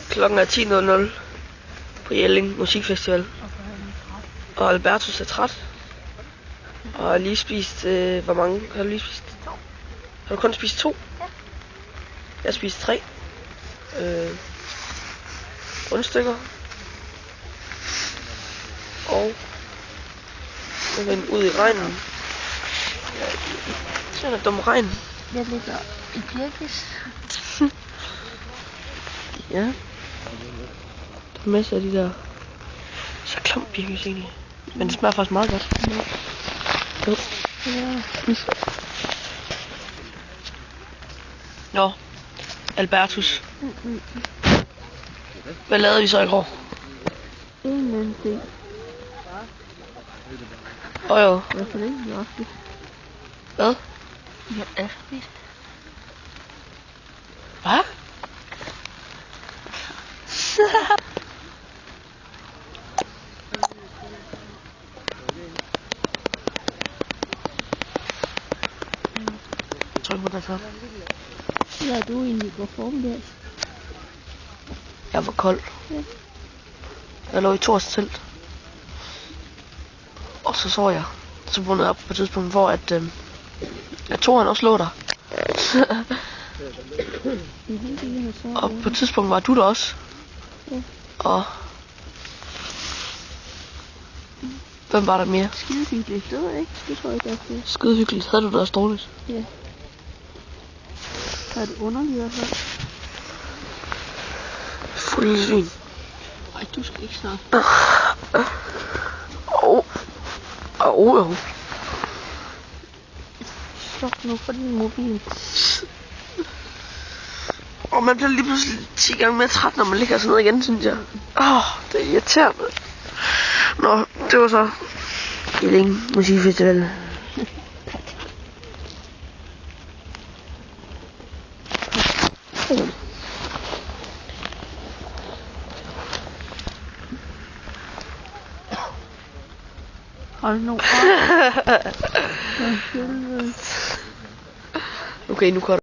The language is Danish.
Klokken er 10:00 på Jelling Musikfestival. Og Albertus er træt. Og har lige spist, hvor mange har du lige spist? Har du kun spist 2? Ja. Jeg har spist 3. Rundstykker. Og jeg vil ud i regnen. Sådan en dum regn. Jeg ligger i birkes. Ja. Der er masser af de der så klam birkes egentlig. Men det smager faktisk meget godt. Ja. Jo. Ja. Nå, Albertus. Hvad lavede vi så i går? En anden ting. Jo. Hvad for det? Jeg også lidt. Hvad? Jeg er lidt. Hvad? Tryk på den så. Hvad er du egentlig på formiddag? Jeg var kold. Ja. Jeg lå i Thors telt. Og så så jeg. Så vågnede jeg op på et tidspunkt, hvor at Thor også lå der. Og på et tidspunkt var du der også. Ja. Og hvem var der mere? Skide hyggeligt, det var ikke. Det tror jeg ikke, det er. Skide hyggeligt. Havde du det også dårligt? Ja. Har du underligt at høre? Fuld svin. Ej, du skal ikke snakke. Jo. Stop nu for din mobil. Og man bliver lige pludselig 10 gange mere træt, når man ligger sådan noget igen, synes jeg. Det er irriterende. Nå, det var så Jelling Musikfestival. Hold nu op. Okay, nu går